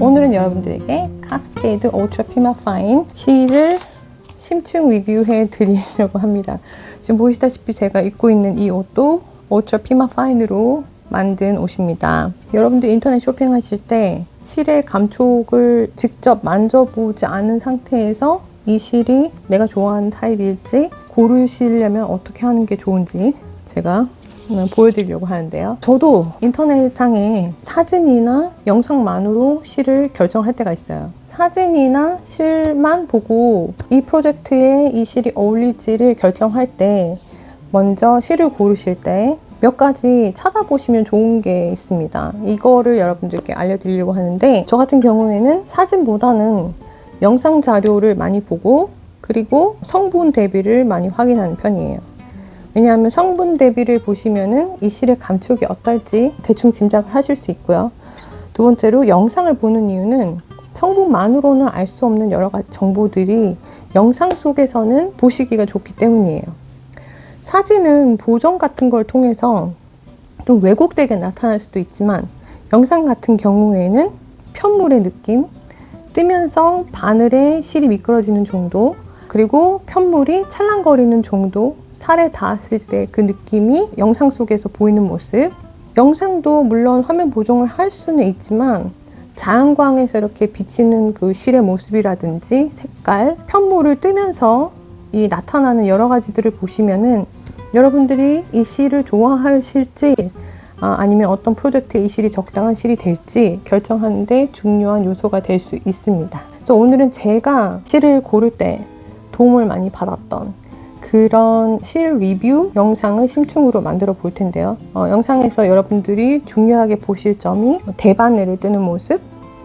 오늘은 여러분들에게 카스케이드 울트라 피마 파인 실을 심층 리뷰해 드리려고 합니다. 지금 보시다시피 제가 입고 있는 이 옷도 울트라 피마 파인으로 만든 옷입니다. 여러분들 인터넷 쇼핑하실 때 실의 감촉을 직접 만져보지 않은 상태에서 이 실이 내가 좋아하는 타입일지 고르시려면 어떻게 하는 게 좋은지 제가 보여드리려고 하는데요. 저도 인터넷상에 사진이나 영상만으로 실을 결정할 때가 있어요. 사진이나 실만 보고 이 프로젝트에 이 실이 어울릴지를 결정할 때 먼저 실을 고르실 때 몇 가지 찾아보시면 좋은 게 있습니다. 이거를 여러분들께 알려드리려고 하는데, 저 같은 경우에는 사진보다는 영상 자료를 많이 보고 그리고 성분 대비를 많이 확인하는 편이에요. 왜냐하면 성분 대비를 보시면은 이 실의 감촉이 어떨지 대충 짐작을 하실 수 있고요. 두 번째로 영상을 보는 이유는 성분만으로는 알 수 없는 여러 가지 정보들이 영상 속에서는 보시기가 좋기 때문이에요. 사진은 보정 같은 걸 통해서 좀 왜곡되게 나타날 수도 있지만, 영상 같은 경우에는 편물의 느낌, 뜨면서 바늘에 실이 미끄러지는 정도, 그리고 편물이 찰랑거리는 정도, 살에 닿았을 때 그 느낌이 영상 속에서 보이는 모습. 영상도 물론 화면 보정을 할 수는 있지만 자연광에서 이렇게 비치는 그 실의 모습이라든지 색깔, 편물을 뜨면서 이 나타나는 여러 가지들을 보시면은 여러분들이 이 실을 좋아하실지 아니면 어떤 프로젝트에 이 실이 적당한 실이 될지 결정하는 데 중요한 요소가 될 수 있습니다. 그래서 오늘은 제가 실을 고를 때 도움을 많이 받았던 그런 실 리뷰 영상을 심층으로 만들어 볼 텐데요. 영상에서 여러분들이 중요하게 보실 점이 대바늘을 뜨는 모습,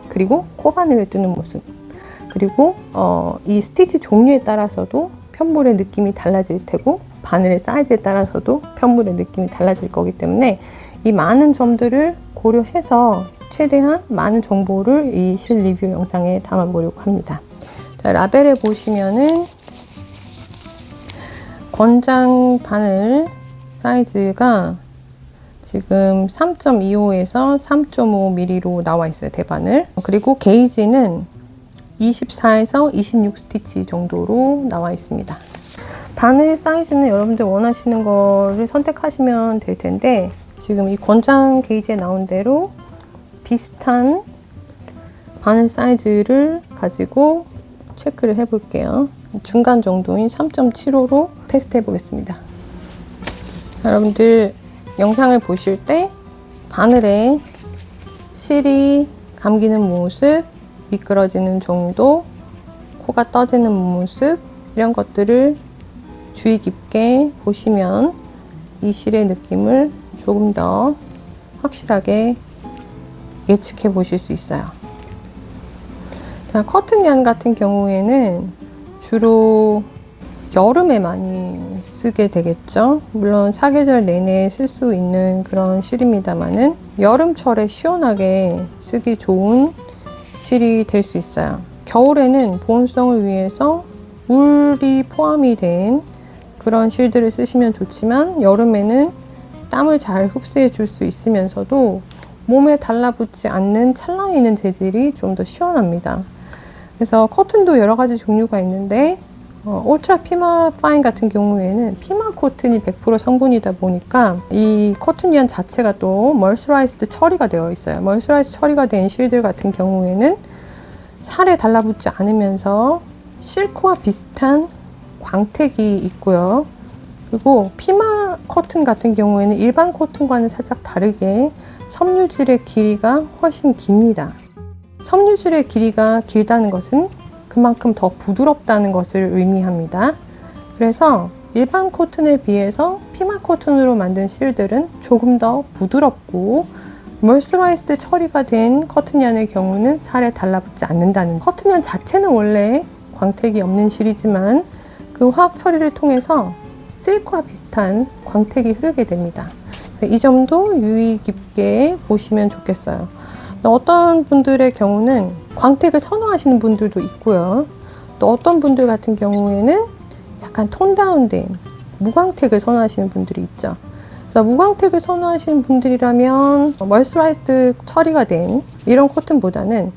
그리고 코바늘을 뜨는 모습, 그리고 이 스티치 종류에 따라서도 편물의 느낌이 달라질 테고 바늘의 사이즈에 따라서도 편물의 느낌이 달라질 거기 때문에 이 많은 점들을 고려해서 최대한 많은 정보를 이 실 리뷰 영상에 담아보려고 합니다. 자, 라벨에 보시면은 권장 바늘 사이즈가 지금 3.25에서 3.5mm로 나와 있어요, 대바늘. 그리고 게이지는 24에서 26 스티치 정도로 나와 있습니다. 바늘 사이즈는 여러분들 원하시는 거를 선택하시면 될 텐데, 지금 이 권장 게이지에 나온 대로 비슷한 바늘 사이즈를 가지고 체크를 해 볼게요. 중간 정도인 3.75로 테스트 해 보겠습니다. 여러분들 영상을 보실 때 바늘에 실이 감기는 모습, 미끄러지는 정도, 코가 떠지는 모습, 이런 것들을 주의 깊게 보시면 이 실의 느낌을 조금 더 확실하게 예측해 보실 수 있어요. 자, 커튼yarn 같은 경우에는 주로 여름에 많이 쓰게 되겠죠. 물론 사계절 내내 쓸 수 있는 그런 실입니다만은 여름철에 시원하게 쓰기 좋은 실이 될 수 있어요. 겨울에는 보온성을 위해서 물이 포함이 된 그런 실들을 쓰시면 좋지만, 여름에는 땀을 잘 흡수해 줄 수 있으면서도 몸에 달라붙지 않는 찰랑이는 재질이 좀 더 시원합니다. 그래서 커튼도 여러 가지 종류가 있는데 울트라 피마 파인 같은 경우에는 피마 코튼이 100% 성분이다 보니까 이 커튼yarn 자체가 또 멀스라이스드 처리가 되어 있어요. 멀스라이스 처리가 된 실들 같은 경우에는 살에 달라붙지 않으면서 실크와 비슷한 광택이 있고요. 그리고 피마 커튼 같은 경우에는 일반 커튼과는 살짝 다르게 섬유질의 길이가 훨씬 깁니다. 섬유질의 길이가 길다는 것은 그만큼 더 부드럽다는 것을 의미합니다. 그래서 일반 코튼에 비해서 피마 코튼으로 만든 실들은 조금 더 부드럽고, 멀스라이스드 처리가 된 커튼yarn의 경우는 살에 달라붙지 않는다는 것. 커튼yarn 자체는 원래 광택이 없는 실이지만 그 화학 처리를 통해서 실크와 비슷한 광택이 흐르게 됩니다. 이 점도 유의 깊게 보시면 좋겠어요. 어떤 분들의 경우는 광택을 선호하시는 분들도 있고요. 또 어떤 분들 같은 경우에는 약간 톤 다운된 무광택을 선호하시는 분들이 있죠. 그래서 무광택을 선호하시는 분들이라면 멀스라이스드 처리가 된 이런 코튼보다는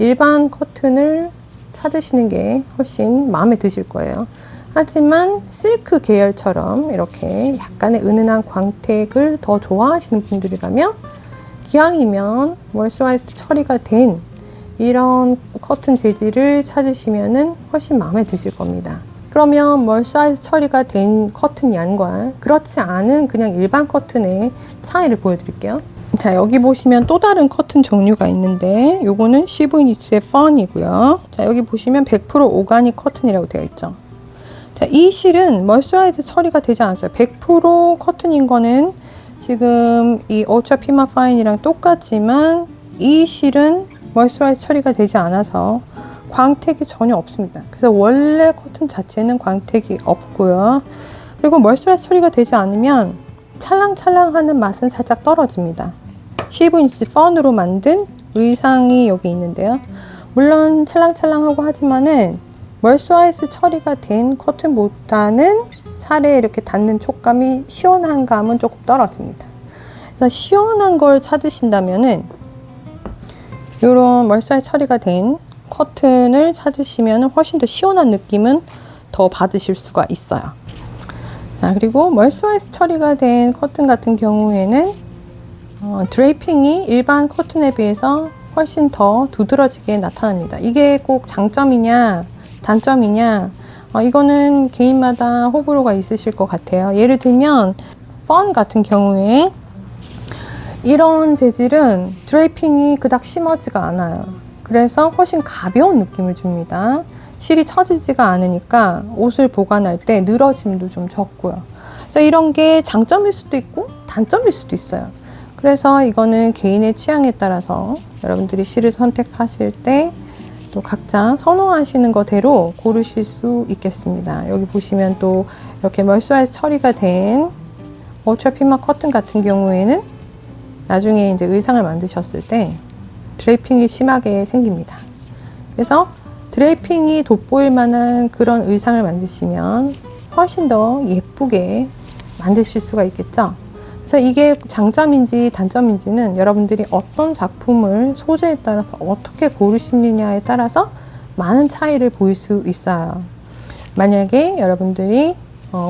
일반 커튼을 찾으시는 게 훨씬 마음에 드실 거예요. 하지만 실크 계열처럼 이렇게 약간의 은은한 광택을 더 좋아하시는 분들이라면 기왕이면 멀스라이즈 처리가 된 이런 커튼 재질을 찾으시면 훨씬 마음에 드실 겁니다. 그러면 멀스라이즈 처리가 된 커튼 양과 그렇지 않은 그냥 일반 커튼의 차이를 보여드릴게요. 자, 여기 보시면 또 다른 커튼 종류가 있는데 요거는 시브니츠의 펀이고요. 자, 여기 보시면 100% 오가닉 커튼이라고 되어 있죠. 자, 이 실은 멀스라이즈 처리가 되지 않았어요. 100% 커튼인 거는 지금 이 울트라 피마 파인이랑 똑같지만 이 실은 멀스라이즈 처리가 되지 않아서 광택이 전혀 없습니다. 그래서 원래 커튼 자체는 광택이 없고요. 그리고 멀스라이즈 처리가 되지 않으면 찰랑찰랑하는 맛은 살짝 떨어집니다. 시브니치 펀으로 만든 의상이 여기 있는데요. 물론 찰랑찰랑하고 하지만은 멀스라이즈 처리가 된 커튼보다는 살에 이렇게 닿는 촉감이 시원한 감은 조금 떨어집니다. 그래서 시원한 걸 찾으신다면은 이런 멀스라이즈 처리가 된 커튼을 찾으시면 훨씬 더 시원한 느낌은 더 받으실 수가 있어요. 자, 그리고 멀스라이즈 처리가 된 커튼 같은 경우에는 드레이핑이 일반 커튼에 비해서 훨씬 더 두드러지게 나타납니다. 이게 꼭 장점이냐 단점이냐 이거는 개인마다 호불호가 있으실 것 같아요. 예를 들면 펀 같은 경우에 이런 재질은 드레이핑이 그닥 심하지가 않아요. 그래서 훨씬 가벼운 느낌을 줍니다. 실이 처지지가 않으니까 옷을 보관할 때 늘어짐도 좀 적고요. 그래서 이런 게 장점일 수도 있고 단점일 수도 있어요. 그래서 이거는 개인의 취향에 따라서 여러분들이 실을 선택하실 때 또 각자 선호하시는 거대로 고르실 수 있겠습니다. 여기 보시면 또 이렇게 멀스라이즈 처리가 된 울트라 피마 커튼 같은 경우에는 나중에 이제 의상을 만드셨을 때 드레이핑이 심하게 생깁니다. 그래서 드레이핑이 돋보일 만한 그런 의상을 만드시면 훨씬 더 예쁘게 만드실 수가 있겠죠. 그래서 이게 장점인지 단점인지는 여러분들이 어떤 작품을 소재에 따라서 어떻게 고르시느냐에 따라서 많은 차이를 보일 수 있어요. 만약에 여러분들이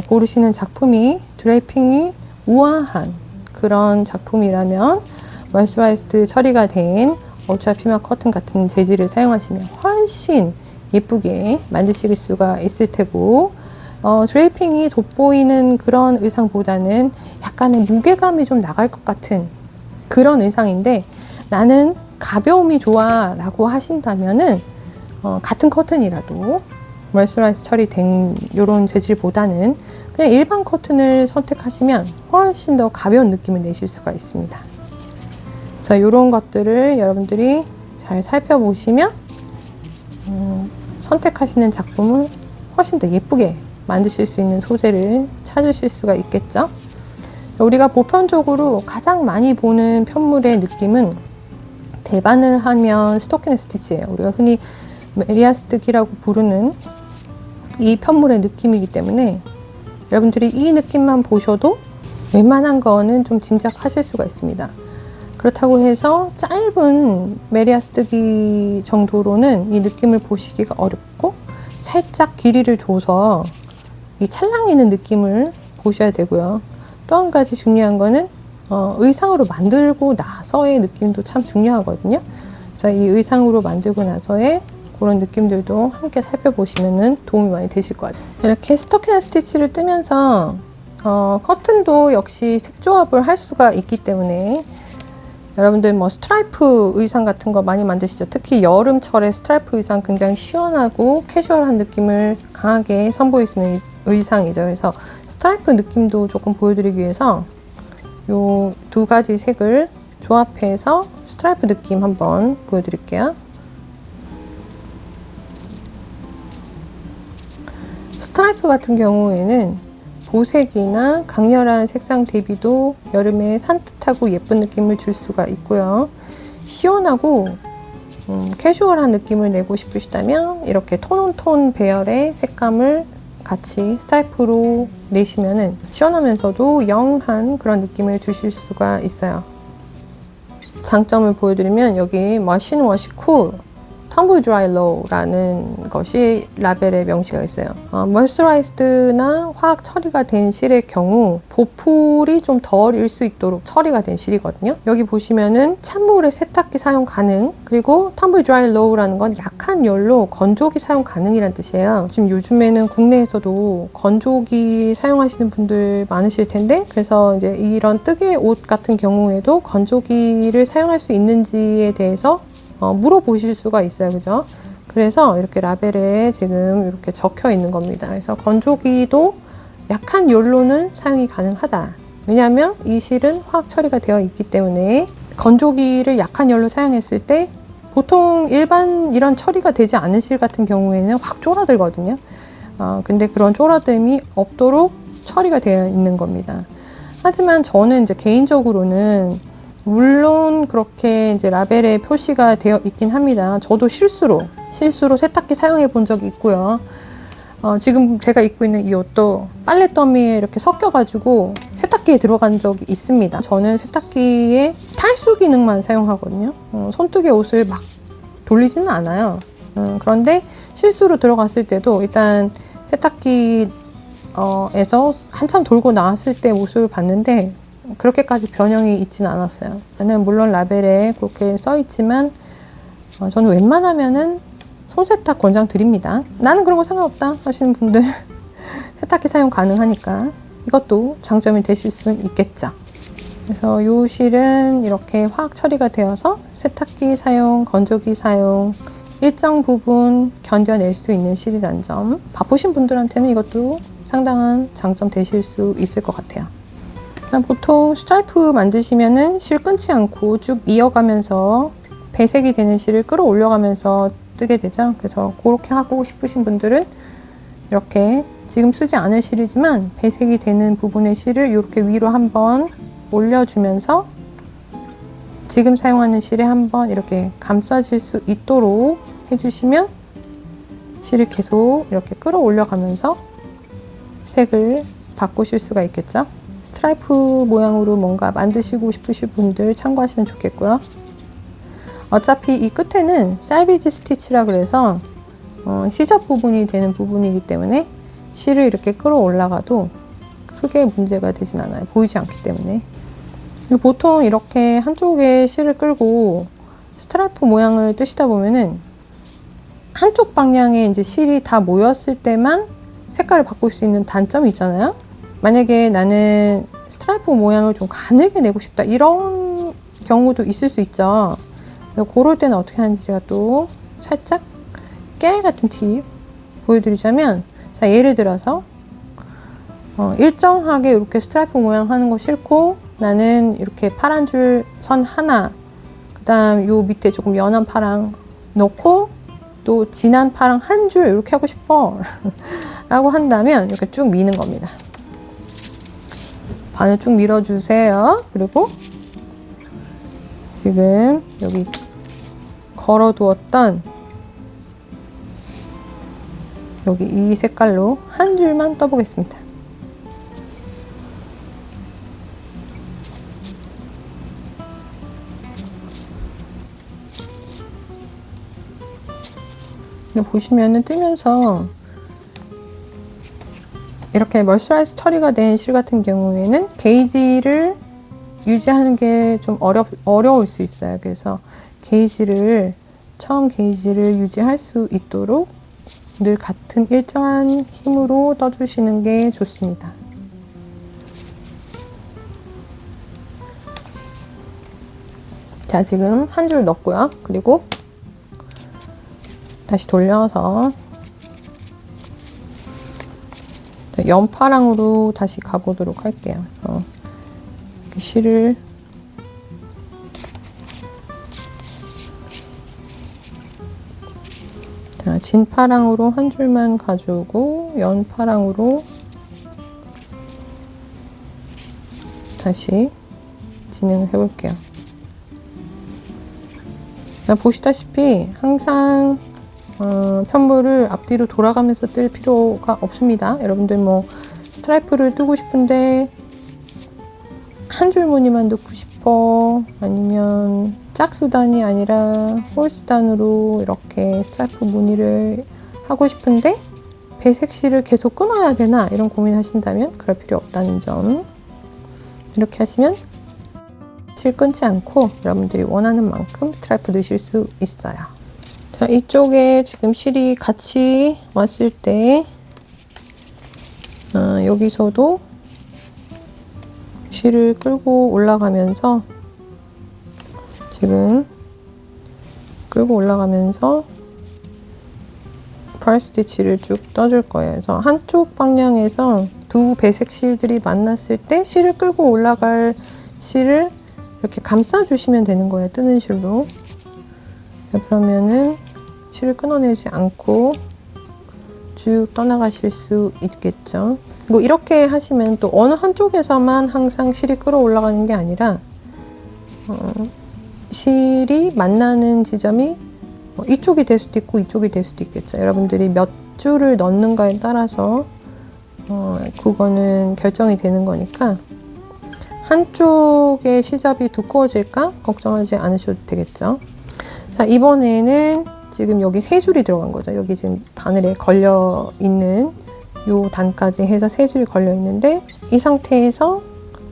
고르시는 작품이 드레이핑이 우아한 그런 작품이라면 멀스라이즈 처리가 된 울트라 피마 커튼 같은 재질을 사용하시면 훨씬 예쁘게 만드실 수가 있을 테고 드레이핑이 돋보이는 그런 의상보다는 약간의 무게감이 좀 나갈 것 같은 그런 의상인데 나는 가벼움이 좋아 라고 하신다면은 같은 커튼이라도 멀스라이즈 처리된 이런 재질보다는 그냥 일반 커튼을 선택하시면 훨씬 더 가벼운 느낌을 내실 수가 있습니다. 그래서 이런 것들을 여러분들이 잘 살펴보시면 선택하시는 작품을 훨씬 더 예쁘게 만드실 수 있는 소재를 찾으실 수가 있겠죠. 우리가 보편적으로 가장 많이 보는 편물의 느낌은 대반을 하면 스토킹 스티치예요. 우리가 흔히 메리아스뜨기라고 부르는 이 편물의 느낌이기 때문에 여러분들이 이 느낌만 보셔도 웬만한 거는 좀 짐작하실 수가 있습니다. 그렇다고 해서 짧은 메리아스뜨기 정도로는 이 느낌을 보시기가 어렵고 살짝 길이를 줘서 이 찰랑이는 느낌을 보셔야 되고요. 또 한 가지 중요한 거는 의상으로 만들고 나서의 느낌도 참 중요하거든요. 그래서 이 의상으로 만들고 나서의 그런 느낌들도 함께 살펴보시면 도움이 많이 되실 것 같아요. 이렇게 스토킹 스티치를 뜨면서 커튼도 역시 색조합을 할 수가 있기 때문에 여러분들 뭐 스트라이프 의상 같은 거 많이 만드시죠. 특히 여름철에 스트라이프 의상 굉장히 시원하고 캐주얼한 느낌을 강하게 선보일 수 있는 의상이죠. 그래서 스트라이프 느낌도 조금 보여드리기 위해서 요 두 가지 색을 조합해서 스트라이프 느낌 한번 보여드릴게요. 스트라이프 같은 경우에는 보색이나 강렬한 색상 대비도 여름에 산뜻하고 예쁜 느낌을 줄 수가 있고요. 시원하고 캐주얼한 느낌을 내고 싶으시다면 이렇게 톤온톤 배열의 색감을 같이 스트라이프로 내시면은 시원하면서도 영한 그런 느낌을 주실 수가 있어요. 장점을 보여드리면 여기 머신 워시 쿨 텀블 드라이러라는 것이 라벨에 명시가 있어요. 모이스처라이즈드나 화학 처리가 된 실의 경우 보풀이 좀 덜일 수 있도록 처리가 된 실이거든요. 여기 보시면은 찬물에 세탁기 사용 가능, 그리고 텀블 드라이러라는 건 약한 열로 건조기 사용 가능이란 뜻이에요. 지금 요즘에는 국내에서도 건조기 사용하시는 분들 많으실 텐데, 그래서 이제 이런 뜨개 옷 같은 경우에도 건조기를 사용할 수 있는지에 대해서 물어보실 수가 있어요. 그죠? 그래서 이렇게 라벨에 지금 이렇게 적혀 있는 겁니다. 그래서 건조기도 약한 열로는 사용이 가능하다. 왜냐하면 이 실은 화학 처리가 되어 있기 때문에 건조기를 약한 열로 사용했을 때 보통 일반 이런 처리가 되지 않은 실 같은 경우에는 확 쫄아들거든요. 근데 그런 쫄아듦이 없도록 처리가 되어 있는 겁니다. 하지만 저는 이제 개인적으로는 물론 그렇게 이제 라벨에 표시가 되어 있긴 합니다. 저도 실수로 세탁기 사용해 본 적이 있고요. 지금 제가 입고 있는 이 옷도 빨래 더미에 이렇게 섞여가지고 세탁기에 들어간 적이 있습니다. 저는 세탁기에 탈수 기능만 사용하거든요. 손뜨개 옷을 막 돌리지는 않아요. 그런데 실수로 들어갔을 때도 일단 세탁기 에서 한참 돌고 나왔을 때 모습을 봤는데 그렇게까지 변형이 있지는 않았어요. 저는 물론 라벨에 그렇게 써 있지만 저는 웬만하면은 손세탁 권장 드립니다. 나는 그런 거 상관없다 하시는 분들 세탁기 사용 가능하니까 이것도 장점이 되실 수는 있겠죠. 그래서 이 실은 이렇게 화학 처리가 되어서 세탁기 사용, 건조기 사용 일정 부분 견뎌낼 수 있는 실이라는 점, 바쁘신 분들한테는 이것도 상당한 장점 되실 수 있을 것 같아요. 보통 스트라이프 만드시면은 실 끊지 않고 쭉 이어가면서 배색이 되는 실을 끌어올려가면서 뜨게 되죠. 그래서 그렇게 하고 싶으신 분들은 이렇게 지금 쓰지 않을 실이지만 배색이 되는 부분의 실을 이렇게 위로 한번 올려주면서 지금 사용하는 실에 한번 이렇게 감싸질 수 있도록 해주시면 실을 계속 이렇게 끌어올려가면서 색을 바꾸실 수가 있겠죠. 스트라이프 모양으로 뭔가 만드시고 싶으신 분들 참고하시면 좋겠고요. 어차피 이 끝에는 살비지 스티치라 그래서 시접 부분이 되는 부분이기 때문에 실을 이렇게 끌어올라가도 크게 문제가 되진 않아요. 보이지 않기 때문에. 보통 이렇게 한쪽에 실을 끌고 스트라이프 모양을 뜨시다 보면은 한쪽 방향에 이제 실이 다 모였을 때만 색깔을 바꿀 수 있는 단점이 있잖아요. 만약에 나는 스트라이프 모양을 좀 가늘게 내고 싶다 이런 경우도 있을 수 있죠. 그럴 때는 어떻게 하는지 제가 또 살짝 깨알 같은 팁 보여드리자면, 자, 예를 들어서 일정하게 이렇게 스트라이프 모양 하는 거 싫고 나는 이렇게 파란 줄 선 하나, 그 다음 요 밑에 조금 연한 파랑 넣고 또 진한 파랑 한 줄 이렇게 하고 싶어 라고 한다면 이렇게 쭉 미는 겁니다. 반을 쭉 밀어주세요. 그리고 지금 여기 걸어두었던 여기 이 색깔로 한 줄만 떠보겠습니다. 보시면은 뜨면서 이렇게 멀스라이즈 처리가 된 실 같은 경우에는 게이지를 유지하는 게 좀 어려울 수 있어요. 그래서 처음 게이지를 유지할 수 있도록 늘 같은 일정한 힘으로 떠주시는 게 좋습니다. 자, 지금 한 줄 넣었고요. 그리고 다시 돌려서 연파랑으로 다시 가보도록 할게요. 이렇게 실을 자, 진파랑으로 한 줄만 가지고 연파랑으로 다시 진행을 해볼게요. 보시다시피 항상 편물을 앞뒤로 돌아가면서 뜰 필요가 없습니다. 여러분들 뭐 스트라이프를 뜨고 싶은데 한 줄 무늬만 넣고 싶다, 싶어, 아니면 짝수단이 아니라 홀수단으로 이렇게 스트라이프 무늬를 하고 싶은데 배색 실을 계속 끊어야 되나 이런 고민하신다면 그럴 필요 없다는 점. 이렇게 하시면 실 끊지 않고 여러분들이 원하는 만큼 스트라이프 넣으실 수 있어요. 자, 이쪽에 지금 실이 같이 왔을 때 여기서도 실을 끌고 올라가면서 지금 끌고 올라가면서 펄 스티치를 쭉 떠줄 거예요. 그래서 한쪽 방향에서 두 배색 실들이 만났을 때 실을 끌고 올라갈 실을 이렇게 감싸주시면 되는 거예요. 뜨는 실로. 그러면은 실을 끊어내지 않고 쭉 떠나가실 수 있겠죠. 그리고 이렇게 하시면 또 어느 한쪽에서만 항상 실이 끌어올라가는 게 아니라 실이 만나는 지점이 이쪽이 될 수도 있고 이쪽이 될 수도 있겠죠. 여러분들이 몇 줄을 넣는가에 따라서 그거는 결정이 되는 거니까 한쪽의 시접이 두꺼워질까 걱정하지 않으셔도 되겠죠. 자, 이번에는 지금 여기 세 줄이 들어간 거죠. 여기 지금 바늘에 걸려 있는 요 단까지 해서 세 줄이 걸려 있는데 이 상태에서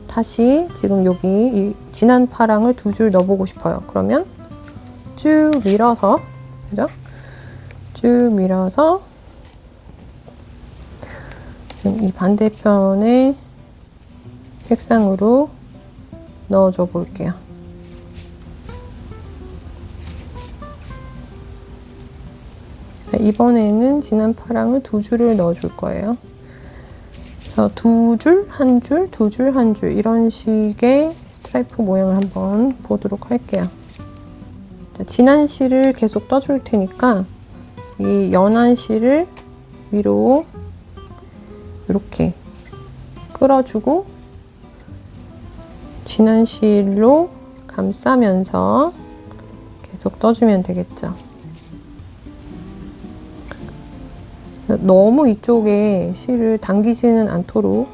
다시 지금 여기 이 진한 파랑을 두 줄 넣어보고 싶어요. 그러면 쭉 밀어서, 그죠? 쭉 밀어서 지금 이 반대편의 색상으로 넣어줘 볼게요. 이번에는 진한 파랑을 두 줄을 넣어줄 거예요. 그래서 두 줄, 한 줄, 두 줄, 한 줄 이런 식의 스트라이프 모양을 한번 보도록 할게요. 자, 진한 실을 계속 떠줄 테니까 이 연한 실을 위로 이렇게 끌어주고 진한 실로 감싸면서 계속 떠주면 되겠죠. 너무 이쪽에 실을 당기지는 않도록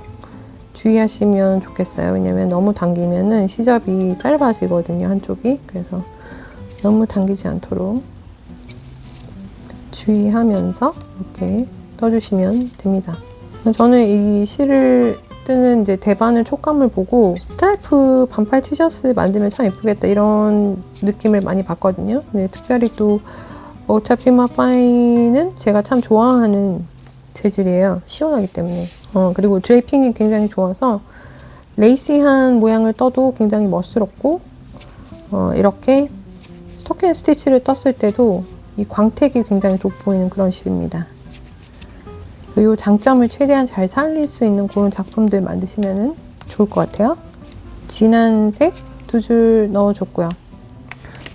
주의하시면 좋겠어요. 왜냐면 너무 당기면은 시접이 짧아지거든요, 한쪽이. 그래서 너무 당기지 않도록 주의하면서 이렇게 떠주시면 됩니다. 저는 이 실을 뜨는 이제 대바늘 촉감을 보고 스트라이프 반팔 티셔츠 만들면 참 예쁘겠다 이런 느낌을 많이 받거든요. 근데 특별히 또 울트라 피마 파인은 제가 참 좋아하는 재질이에요. 시원하기 때문에. 그리고 드레이핑이 굉장히 좋아서 레이시한 모양을 떠도 굉장히 멋스럽고 이렇게 스토킹 스티치를 떴을 때도 이 광택이 굉장히 돋보이는 그런 실입니다. 이 장점을 최대한 잘 살릴 수 있는 그런 작품들 만드시면 좋을 것 같아요. 진한 색 두 줄 넣어줬고요.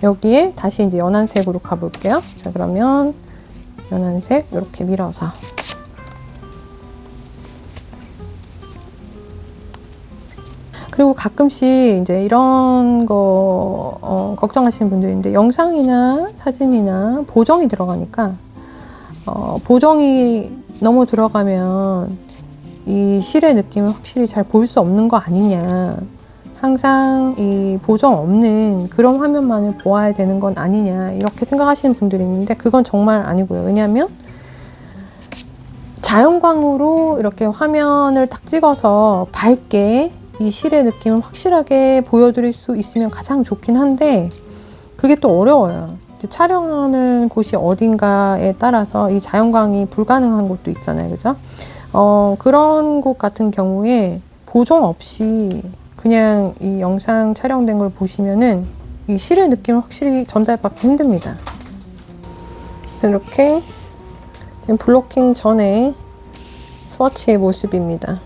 여기에 다시 이제 연한 색으로 가볼게요. 자, 그러면 연한 색 이렇게 밀어서 그리고 가끔씩 이제 이런 거 걱정하시는 분들이 있는데 영상이나 사진이나 보정이 들어가니까 보정이 너무 들어가면 이 실의 느낌을 확실히 잘 볼 수 없는 거 아니냐, 항상 이 보정 없는 그런 화면만을 보아야 되는 건 아니냐 이렇게 생각하시는 분들이 있는데 그건 정말 아니고요. 왜냐하면 자연광으로 이렇게 화면을 딱 찍어서 밝게 이 실의 느낌을 확실하게 보여드릴 수 있으면 가장 좋긴 한데 그게 또 어려워요. 촬영하는 곳이 어딘가에 따라서 이 자연광이 불가능한 곳도 있잖아요. 그죠? 그런 곳 같은 경우에 보정 없이 그냥 이 영상 촬영된 걸 보시면은 이 실의 느낌을 확실히 전달받기 힘듭니다. 이렇게 지금 블로킹 전에 스워치의 모습입니다.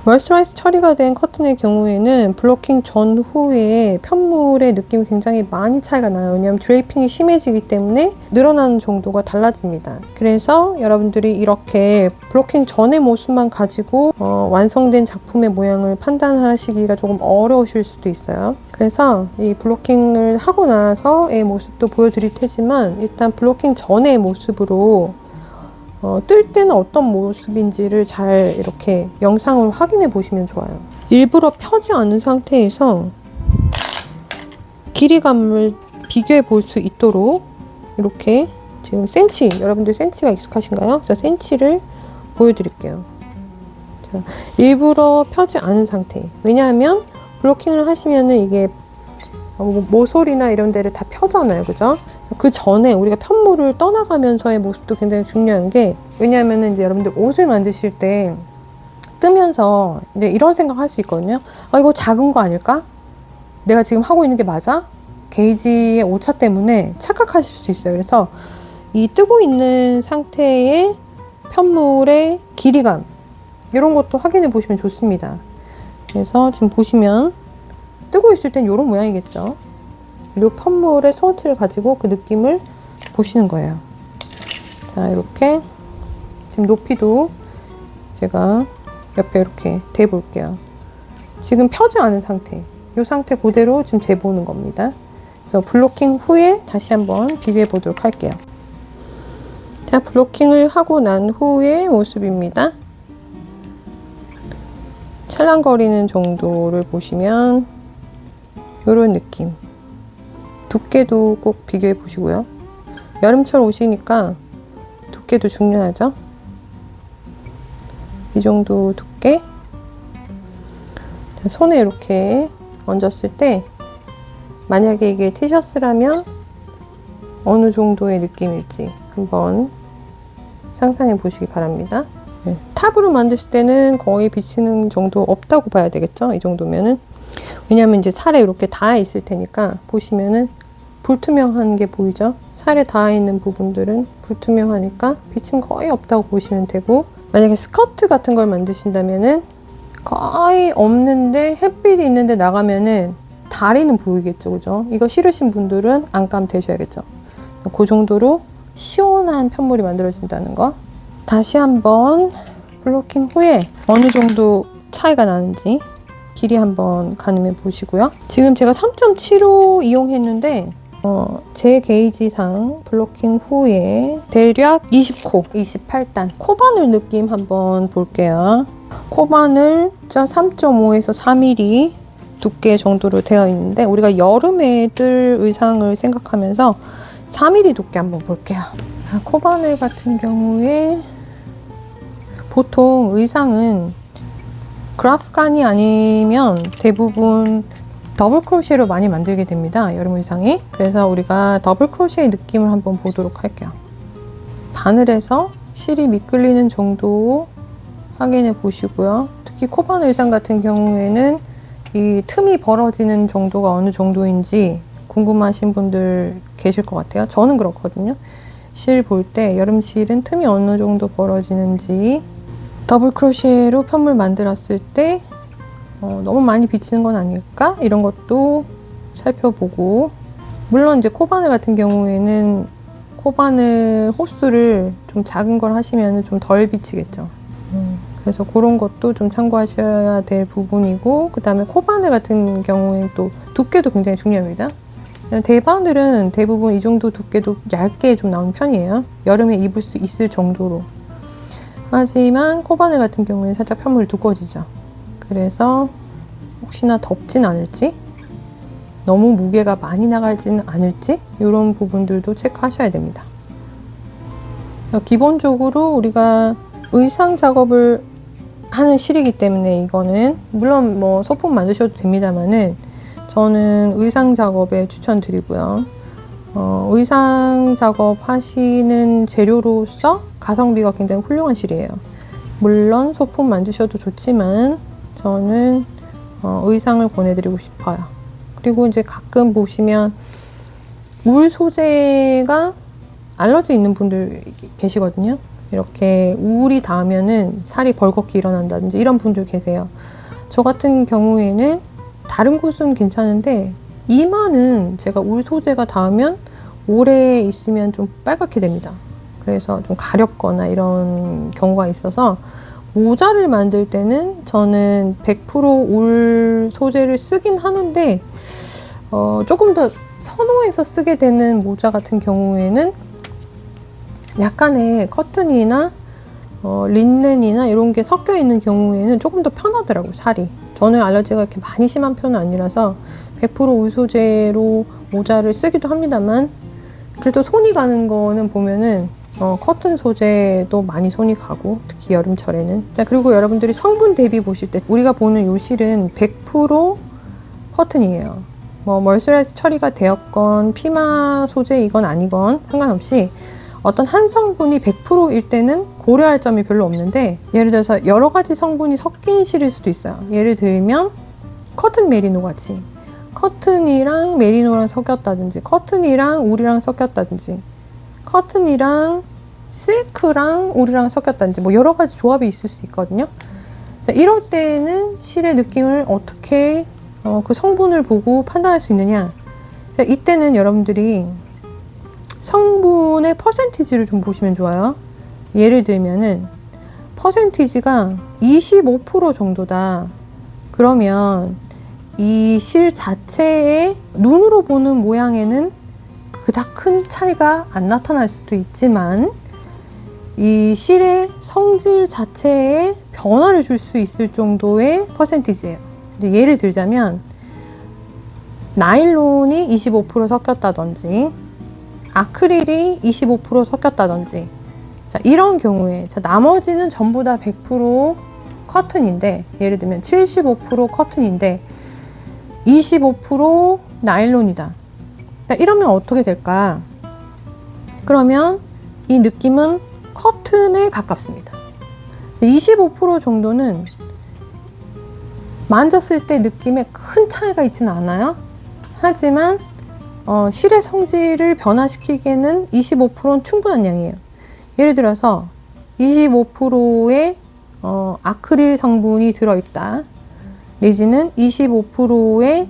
멀스라이즈 처리가 된 커튼의 경우에는 블로킹 전후에 편물의 느낌이 굉장히 많이 차이가 나요. 왜냐하면 드레이핑이 심해지기 때문에 늘어나는 정도가 달라집니다. 그래서 여러분들이 이렇게 블로킹 전의 모습만 가지고 완성된 작품의 모양을 판단하시기가 조금 어려우실 수도 있어요. 그래서 이 블로킹을 하고 나서의 모습도 보여드릴 테지만 일단 블로킹 전의 모습으로 뜰 때는 어떤 모습인지를 잘 이렇게 영상으로 확인해 보시면 좋아요. 일부러 펴지 않은 상태에서 길이감을 비교해 볼 수 있도록 이렇게 지금 센치, 여러분들 센치가 익숙하신가요? 그래서 센치를 보여드릴게요. 자, 일부러 펴지 않은 상태. 왜냐하면 블로킹을 하시면은 이게 모서리나 이런 데를 다 펴잖아요. 그죠? 그 전에 우리가 편물을 떠나가면서의 모습도 굉장히 중요한 게, 왜냐하면은 이제 여러분들 옷을 만드실 때 뜨면서 이제 이런 생각 할 수 있거든요. 아, 이거 작은 거 아닐까? 내가 지금 하고 있는 게 맞아? 게이지의 오차 때문에 착각하실 수 있어요. 그래서 이 뜨고 있는 상태의 편물의 길이감, 이런 것도 확인해 보시면 좋습니다. 그래서 지금 보시면 뜨고 있을 땐 이런 모양이겠죠. 이 편물의 스워치를 가지고 그 느낌을 보시는 거예요. 자, 이렇게 지금 높이도 제가 옆에 이렇게 대볼게요. 지금 펴지 않은 상태, 이 상태 그대로 지금 재보는 겁니다. 그래서 블로킹 후에 다시 한번 비교해 보도록 할게요. 자, 블로킹을 하고 난 후의 모습입니다. 찰랑거리는 정도를 보시면 이런 느낌. 두께도 꼭 비교해 보시고요. 여름철 옷이니까 두께도 중요하죠. 이 정도 두께. 자, 손에 이렇게 얹었을 때 만약에 이게 티셔츠라면 어느 정도의 느낌일지 한번 상상해 보시기 바랍니다. 네. 탑으로 만드실 때는 거의 비치는 정도 없다고 봐야 되겠죠. 이 정도면은. 왜냐면 이제 살에 이렇게 닿아 있을 테니까 보시면은 불투명한 게 보이죠. 살에 닿아 있는 부분들은 불투명하니까 비침 거의 없다고 보시면 되고, 만약에 스커트 같은 걸 만드신다면은 거의 없는데 햇빛이 있는데 나가면은 다리는 보이겠죠. 그죠? 이거 싫으신 분들은 안감 되셔야겠죠. 그 정도로 시원한 편물이 만들어진다는 거. 다시 한번 블로킹 후에 어느 정도 차이가 나는지 길이 한번 가늠해 보시고요. 지금 제가 3.75 이용했는데 제 게이지상 블로킹 후에 대략 20코, 28단 코바늘 느낌 한번 볼게요. 코바늘 3.5에서 4mm 두께 정도로 되어 있는데, 우리가 여름에 뜰 의상을 생각하면서 4mm 두께 한번 볼게요. 자, 코바늘 같은 경우에 보통 의상은 그라프간이 아니면 대부분 더블 크로셰로 많이 만들게 됩니다. 여름 의상이. 그래서 우리가 더블 크로셰의 느낌을 한번 보도록 할게요. 바늘에서 실이 미끌리는 정도 확인해 보시고요. 특히 코바늘 의상 같은 경우에는 이 틈이 벌어지는 정도가 어느 정도인지 궁금하신 분들 계실 것 같아요. 저는 그렇거든요. 실 볼 때 여름 실은 틈이 어느 정도 벌어지는지, 더블 크로셰로 편물 만들었을 때 너무 많이 비치는 건 아닐까? 이런 것도 살펴보고, 물론 이제 코바늘 같은 경우에는 코바늘 호수를 좀 작은 걸 하시면 좀 덜 비치겠죠. 그래서 그런 것도 좀 참고하셔야 될 부분이고, 그 다음에 코바늘 같은 경우에는 또 두께도 굉장히 중요합니다. 대바늘은 대부분 이 정도 두께도 얇게 좀 나오는 편이에요. 여름에 입을 수 있을 정도로. 하지만 코바늘 같은 경우에는 살짝 편물이 두꺼워지죠. 그래서 혹시나 덥진 않을지, 너무 무게가 많이 나가지는 않을지, 이런 부분들도 체크하셔야 됩니다. 기본적으로 우리가 의상 작업을 하는 실이기 때문에 이거는 물론 뭐 소품 만드셔도 됩니다만은 저는 의상 작업에 추천드리고요. 의상 작업 하시는 재료로서 가성비가 굉장히 훌륭한 실이에요. 물론 소품 만드셔도 좋지만 저는 의상을 권해드리고 싶어요. 그리고 이제 가끔 보시면 울 소재가 알러지 있는 분들 계시거든요. 이렇게 울이 닿으면은 살이 벌겋게 일어난다든지 이런 분들 계세요. 저 같은 경우에는 다른 곳은 괜찮은데 이마는 제가 울 소재가 닿으면 오래 있으면 좀 빨갛게 됩니다. 그래서 좀 가렵거나 이런 경우가 있어서 모자를 만들 때는 저는 100% 울 소재를 쓰긴 하는데 조금 더 선호해서 쓰게 되는 모자 같은 경우에는 약간의 커튼이나 린넨이나 이런 게 섞여 있는 경우에는 조금 더 편하더라고요, 살이. 저는 알러지가 이렇게 많이 심한 편은 아니라서 100% 울 소재로 모자를 쓰기도 합니다만, 그래도 손이 가는 거는 보면은 커튼 소재도 많이 손이 가고, 특히 여름철에는. 자, 그리고 여러분들이 성분 대비 보실 때 우리가 보는 이 실은 100% 커튼이에요. 뭐 멀스라이즈 처리가 되었건 피마 소재 이건 아니건 상관없이 어떤 한 성분이 100%일 때는 고려할 점이 별로 없는데, 예를 들어서 여러 가지 성분이 섞인 실일 수도 있어요. 예를 들면 커튼 메리노 같이 커튼이랑 메리노랑 섞였다든지, 커튼이랑 울이랑 섞였다든지, 커튼이랑 실크랑 울이랑 섞였다든지, 뭐 여러 가지 조합이 있을 수 있거든요. 자, 이럴 때는 실의 느낌을 어떻게 그 성분을 보고 판단할 수 있느냐. 자, 이때는 여러분들이 성분의 퍼센티지를 좀 보시면 좋아요. 예를 들면은 퍼센티지가 25% 정도다. 그러면 이 실 자체의 눈으로 보는 모양에는 그닥 큰 차이가 안 나타날 수도 있지만, 이 실의 성질 자체에 변화를 줄 수 있을 정도의 퍼센티지예요. 예를 들자면 나일론이 25% 섞였다든지, 아크릴이 25% 섞였다든지, 자, 이런 경우에 나머지는 전부 다 100% 커튼인데, 예를 들면 75% 커튼인데 25% 나일론이다. 자, 이러면 어떻게 될까? 그러면 이 느낌은 커튼에 가깝습니다. 25% 정도는 만졌을 때 느낌에 큰 차이가 있지는 않아요. 하지만 실의 성질을 변화시키기에는 25%는 충분한 양이에요. 예를 들어서 25%의 아크릴 성분이 들어있다, 내지는 25%의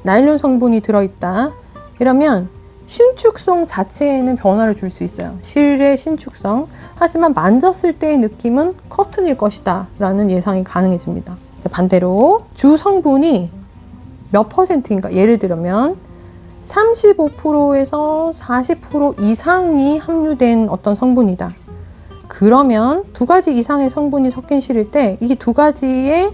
나일론 성분이 들어있다, 이러면 신축성 자체에는 변화를 줄 수 있어요. 실의 신축성. 하지만 만졌을 때의 느낌은 커튼일 것이다 라는 예상이 가능해집니다. 자, 반대로 주 성분이 몇 퍼센트인가, 예를 들면 35%에서 40% 이상이 함유된 어떤 성분이다. 그러면 두 가지 이상의 성분이 섞인 실일 때 이 두 가지의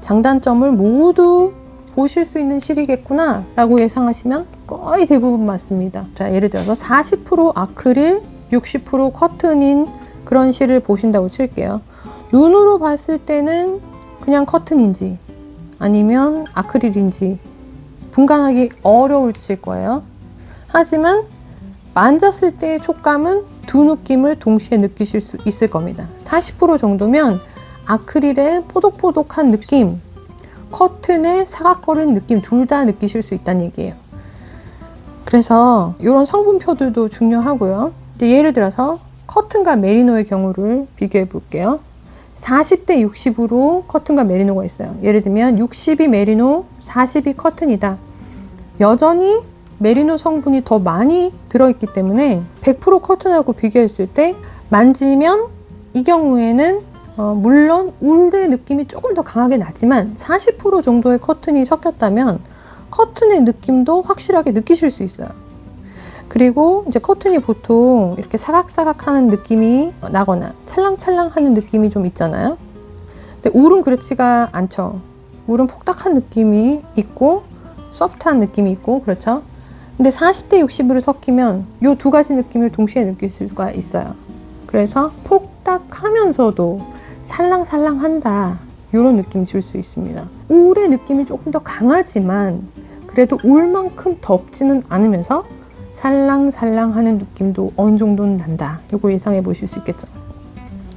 장단점을 모두 보실 수 있는 실이겠구나 라고 예상하시면 거의 대부분 맞습니다. 자, 예를 들어서 40% 아크릴, 60% 커튼인 그런 실을 보신다고 칠게요. 눈으로 봤을 때는 그냥 커튼인지 아니면 아크릴인지 분간하기 어려우실 거예요. 하지만 만졌을 때의 촉감은 두 느낌을 동시에 느끼실 수 있을 겁니다. 40% 정도면 아크릴의 포독포독한 느낌, 커튼의 사각거리는 느낌 둘 다 느끼실 수 있다는 얘기예요. 그래서 이런 성분표들도 중요하고요. 예를 들어서 커튼과 메리노의 경우를 비교해 볼게요. 40대 60으로 커튼과 메리노가 있어요. 예를 들면 60이 메리노, 40이 커튼이다. 여전히 메리노 성분이 더 많이 들어있기 때문에 100% 커튼하고 비교했을 때 만지면 이 경우에는 물론 울의 느낌이 조금 더 강하게 나지만 40% 정도의 커튼이 섞였다면 커튼의 느낌도 확실하게 느끼실 수 있어요. 그리고 이제 커튼이 보통 이렇게 사각사각 하는 느낌이 나거나 찰랑찰랑 하는 느낌이 좀 있잖아요. 근데 울은 그렇지가 않죠. 울은 폭닥한 느낌이 있고 소프트한 느낌이 있고 그렇죠. 근데 40대 60으로 섞이면 이 두 가지 느낌을 동시에 느낄 수가 있어요. 그래서 폭닥하면서도 살랑살랑한다, 이런 느낌 줄 수 있습니다. 울의 느낌이 조금 더 강하지만 그래도 울만큼 덥지는 않으면서 살랑살랑하는 느낌도 어느 정도는 난다. 이걸 예상해 보실 수 있겠죠.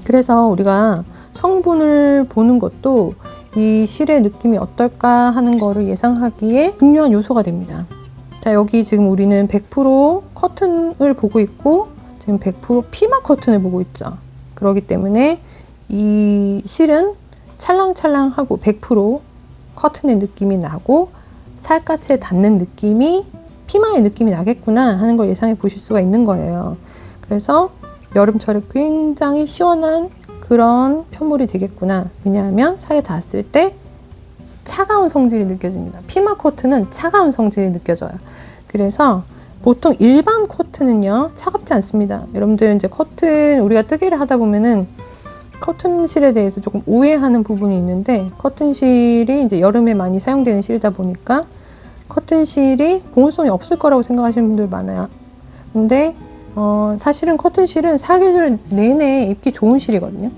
그래서 우리가 성분을 보는 것도 이 실의 느낌이 어떨까 하는 거를 예상하기에 중요한 요소가 됩니다. 자, 여기 지금 우리는 100% 커튼을 보고 있고 지금 100% 피마 커튼을 보고 있죠. 그렇기 때문에 이 실은 찰랑찰랑하고 100% 커튼의 느낌이 나고 살갗에 닿는 느낌이 피마의 느낌이 나겠구나 하는 걸 예상해 보실 수가 있는 거예요. 그래서 여름철에 굉장히 시원한 그런 편물이 되겠구나. 왜냐하면 살에 닿았을 때 차가운 성질이 느껴집니다. 피마 코트는 차가운 성질이 느껴져요. 그래서 보통 일반 코트 커튼은요 차갑지 않습니다. 여러분들 이제 커튼 우리가 뜨개를 하다 보면은 커튼실에 대해서 조금 오해하는 부분이 있는데, 커튼실이 이제 여름에 많이 사용되는 실이다 보니까 커튼실이 보온성이 없을 거라고 생각하시는 분들 많아요. 근데 사실은 커튼실은 사계절 내내 입기 좋은 실이거든요.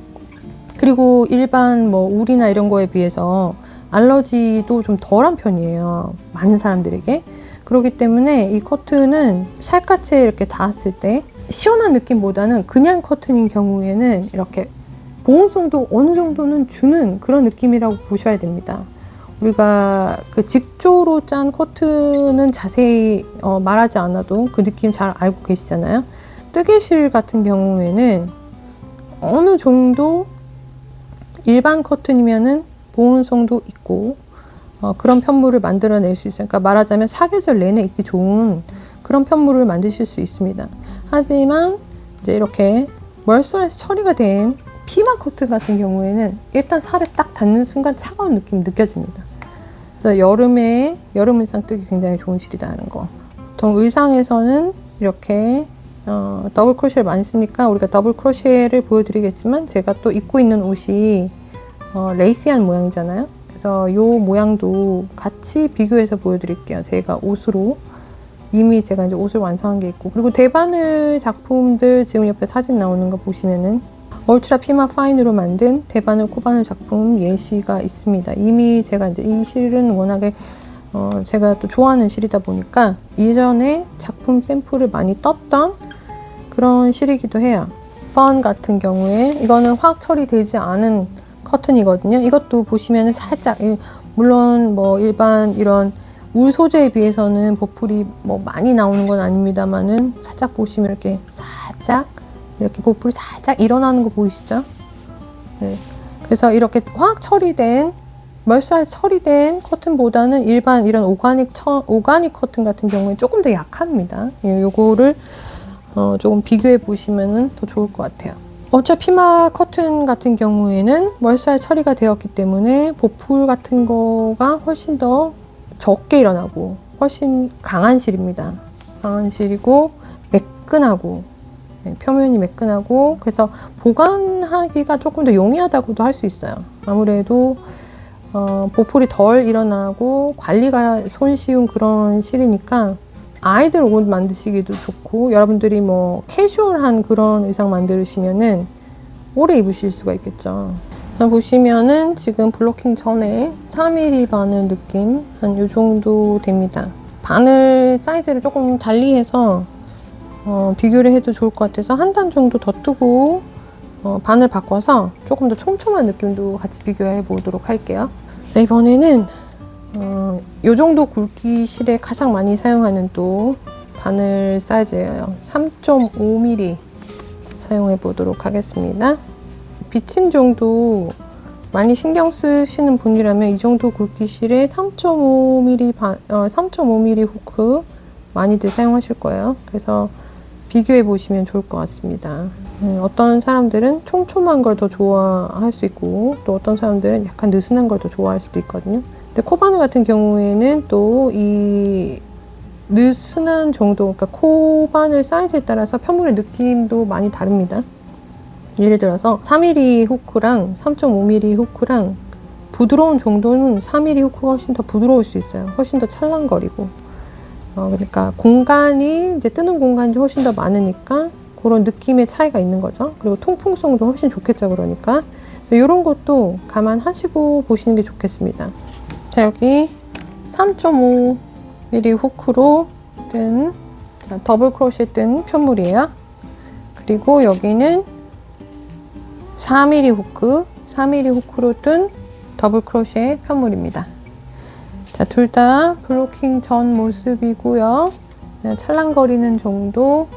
그리고 일반 뭐 울이나 이런 거에 비해서 알러지도 좀 덜한 편이에요, 많은 사람들에게. 그렇기 때문에 이 커튼은 샬같이 이렇게 닿았을 때 시원한 느낌보다는 그냥 커튼인 경우에는 이렇게 보온성도 어느 정도는 주는 그런 느낌이라고 보셔야 됩니다. 우리가 그 직조로 짠 커튼은 자세히 말하지 않아도 그 느낌 잘 알고 계시잖아요. 뜨개실 같은 경우에는 어느 정도 일반 커튼이면은 보온성도 있고 그런 편물을 만들어낼 수 있어요. 그러니까 말하자면 사계절 내내 입기 좋은 그런 편물을 만드실 수 있습니다. 하지만 이제 이렇게 멀스라이즈 처리가 된 피마 커튼 같은 경우에는 일단 살에 딱 닿는 순간 차가운 느낌이 느껴집니다. 그래서 여름에 여름 의상 뜨기 굉장히 좋은 실이다는 거. 보통 의상에서는 이렇게 더블 크로셰를 많이 쓰니까 우리가 더블 크로셰를 보여드리겠지만, 제가 또 입고 있는 옷이 레이시한 모양이잖아요. 그래서 이 모양도 같이 비교해서 보여드릴게요. 제가 옷으로 이미 제가 이제 옷을 완성한 게 있고, 그리고 대바늘 작품들 지금 옆에 사진 나오는 거 보시면은 울트라 피마 파인으로 만든 대바늘 코바늘 작품 예시가 있습니다. 이미 제가 이제 이 실은 워낙에 제가 또 좋아하는 실이다 보니까 이전에 작품 샘플을 많이 떴던 그런 실이기도 해요. 펀 같은 경우에 이거는 화학 처리되지 않은 커튼이거든요. 이것도 보시면 살짝, 물론 뭐 일반 이런 울 소재에 비해서는 보풀이 뭐 많이 나오는 건 아닙니다만은, 살짝 보시면 이렇게 살짝 이렇게 보풀이 살짝 일어나는 거 보이시죠? 네. 그래서 이렇게 화학 처리된 멀스라이즈 처리된 커튼보다는 일반 이런 오가닉 커튼 같은 경우에 조금 더 약합니다. 요거를 조금 비교해 보시면 더 좋을 것 같아요. 어차피 피마 커튼 같은 경우에는 멀스라이즈 처리가 되었기 때문에 보풀 같은 거가 훨씬 더 적게 일어나고 훨씬 강한 실입니다. 강한 실이고 매끈하고, 네, 표면이 매끈하고, 그래서 보관하기가 조금 더 용이하다고도 할 수 있어요. 아무래도 보풀이 덜 일어나고 관리가 손쉬운 그런 실이니까 아이들 옷 만드시기도 좋고, 여러분들이 뭐 캐주얼한 그런 의상 만드시면은 오래 입으실 수가 있겠죠. 보시면은 지금 블로킹 전에 3mm 바늘 느낌 한 요 정도 됩니다. 바늘 사이즈를 조금 달리해서 비교를 해도 좋을 것 같아서 한 단 정도 더 뜨고 바늘 바꿔서 조금 더 촘촘한 느낌도 같이 비교해 보도록 할게요. 네, 이번에는 요 정도 굵기 실에 가장 많이 사용하는 또 바늘 사이즈예요. 3.5mm 사용해 보도록 하겠습니다. 비침 정도 많이 신경 쓰시는 분이라면 이 정도 굵기 실에 3.5mm 후크 많이들 사용하실 거예요. 그래서 비교해 보시면 좋을 것 같습니다. 어떤 사람들은 촘촘한 걸 더 좋아할 수 있고, 또 어떤 사람들은 약간 느슨한 걸 더 좋아할 수도 있거든요. 근데 코바늘 같은 경우에는 또 이 느슨한 정도, 그러니까 코바늘 사이즈에 따라서 편물의 느낌도 많이 다릅니다. 예를 들어서 4mm 후크랑 3.5mm 후크랑 부드러운 정도는 4mm 후크가 훨씬 더 부드러울 수 있어요. 훨씬 더 찰랑거리고. 그러니까 공간이 이제 뜨는 공간이 훨씬 더 많으니까 그런 느낌의 차이가 있는 거죠. 그리고 통풍성도 훨씬 좋겠죠. 그러니까 이런 것도 감안하시고 보시는 게 좋겠습니다. 자, 여기 3.5mm 후크로 뜬 더블 크로셰 뜬 편물이에요. 그리고 여기는 4mm 후크, 4mm 후크로 뜬 더블 크로셰 편물입니다. 자, 둘 다 블로킹 전 모습이고요. 찰랑거리는 정도,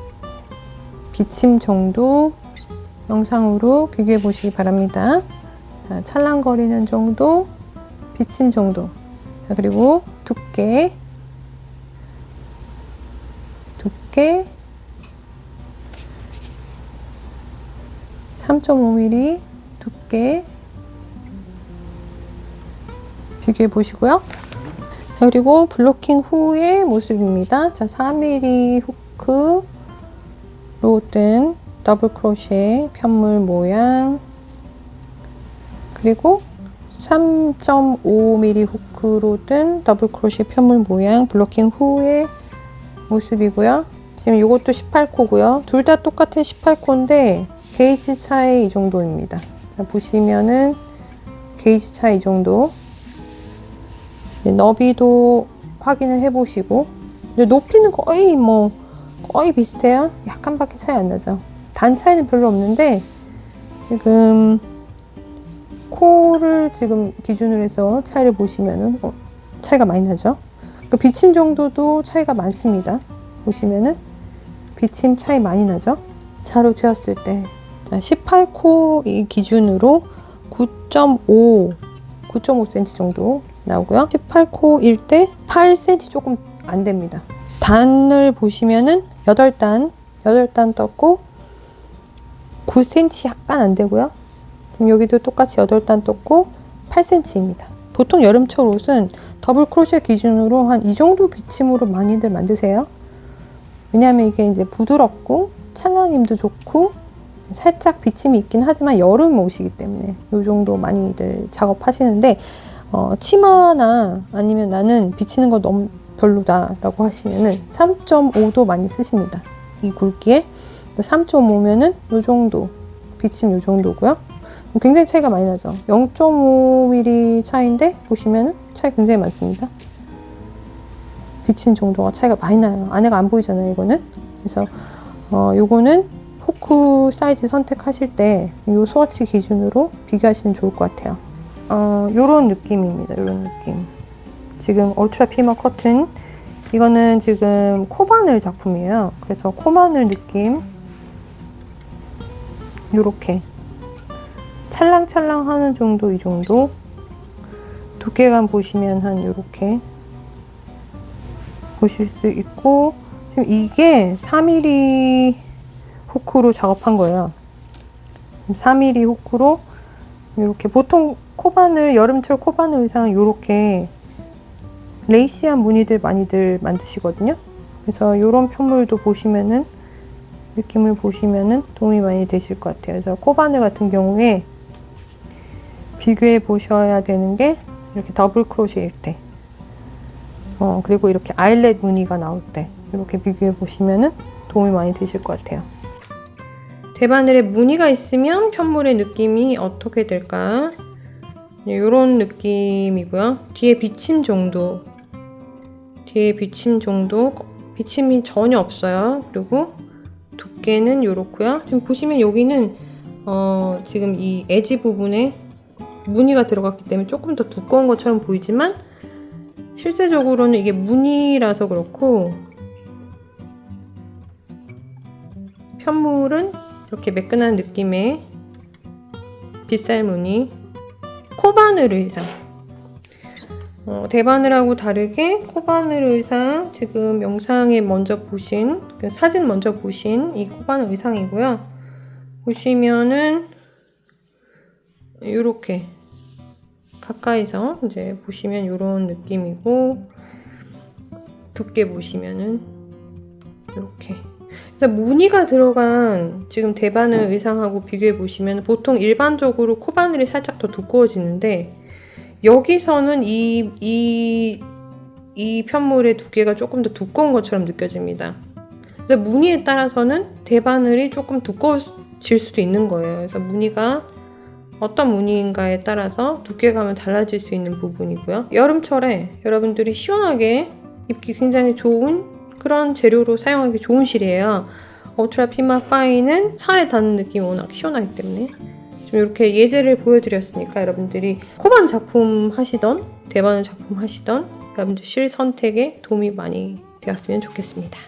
비침 정도 영상으로 비교해 보시기 바랍니다. 자, 찰랑거리는 정도, 비침 정도. 자, 그리고 두께 3.5mm 두께 비교해 보시고요. 그리고 블로킹 후의 모습입니다. 자, 4mm 후크 뜬 더블 크로셰 편물 모양, 그리고 3.5mm 후크로 뜬 더블 크로셰 편물 모양 블로킹 후의 모습이고요. 지금 이것도 18코고요. 둘 다 똑같은 18코인데 게이지 차이 이 정도입니다. 자, 보시면은 게이지 차이 이 정도. 너비도 확인을 해보시고, 높이는 거의 비슷해요. 약간밖에 차이 안 나죠. 단 차이는 별로 없는데 지금 코를 지금 기준으로 해서 차이를 보시면은 차이가 많이 나죠. 그 비침 정도도 차이가 많습니다. 보시면은 비침 차이 많이 나죠. 자로 재었을 때 18코 이 기준으로 9.5cm 정도 나오고요. 18코일 때 8cm 조금 안 됩니다. 단을 보시면은 8단 떴고 9cm 약간 안 되고요. 그럼 여기도 똑같이 8단 떴고 8cm입니다. 보통 여름철 옷은 더블 크로셰 기준으로 한 이 정도 비침으로 많이들 만드세요. 왜냐하면 이게 이제 부드럽고 찰랑임도 좋고 살짝 비침이 있긴 하지만 여름 옷이기 때문에 이 정도 많이들 작업하시는데, 치마나 아니면 나는 비치는 거 너무 별로다 라고 하시면은 3.5도 많이 쓰십니다. 이 굵기에 3.5면은 이 정도 비침 이 정도고요. 굉장히 차이가 많이 나죠. 0.5mm 차이인데 보시면은 차이 굉장히 많습니다. 비친 정도가 차이가 많이 나요. 안에가 안 보이잖아요, 이거는. 그래서 요거는 호크 사이즈 선택하실 때 이 스워치 기준으로 비교하시면 좋을 것 같아요. 요런 느낌입니다. 요런 느낌. 지금 울트라 피머 커튼, 이거는 지금 코바늘 작품이에요. 그래서 코바늘 느낌, 요렇게 찰랑찰랑 하는 정도, 이 정도. 두께감 보시면 한 요렇게 보실 수 있고, 지금 이게 4mm 후크로 작업한 거예요. 4mm 후크로 이렇게, 보통 코바늘, 여름철 코바늘 의상은 이렇게 레이시한 무늬들 많이들 만드시거든요. 그래서 이런 편물도 보시면은, 느낌을 보시면은 도움이 많이 되실 것 같아요. 그래서 코바늘 같은 경우에 비교해 보셔야 되는 게 이렇게 더블 크로셰일 때, 그리고 이렇게 아일렛 무늬가 나올 때 이렇게 비교해 보시면은 도움이 많이 되실 것 같아요. 대바늘에 무늬가 있으면 편물의 느낌이 어떻게 될까? 이런 느낌이고요. 뒤에 비침 정도, 비침이 전혀 없어요. 그리고 두께는 이렇고요. 지금 보시면 여기는 지금 이 에지 부분에 무늬가 들어갔기 때문에 조금 더 두꺼운 것처럼 보이지만 실제적으로는 이게 무늬라서 그렇고, 편물은 이렇게 매끈한 느낌의 빗살 무늬, 코바늘 의상. 대바늘하고 다르게 코바늘 의상, 지금 영상에 먼저 보신, 사진 먼저 보신 이 코바늘 의상이고요. 보시면은 이렇게 가까이서 이제 보시면 이런 느낌이고, 두께 보시면은 이렇게. 그래서 무늬가 들어간 지금 대바늘 의상하고 비교해 보시면 보통 일반적으로 코바늘이 살짝 더 두꺼워지는데, 여기서는 이 편물의 두께가 조금 더 두꺼운 것처럼 느껴집니다. 그래서 무늬에 따라서는 대바늘이 조금 두꺼워질 수도 있는 거예요. 그래서 무늬가 어떤 무늬인가에 따라서 두께감은 달라질 수 있는 부분이고요. 여름철에 여러분들이 시원하게 입기 굉장히 좋은 그런 재료로 사용하기 좋은 실이에요. 울트라 피마 파인은 살에 닿는 느낌이 워낙 시원하기 때문에 좀 이렇게 예제를 보여드렸으니까 여러분들이 코바늘 작품 하시던 대바늘 작품 하시던 여러분들 실 선택에 도움이 많이 되었으면 좋겠습니다.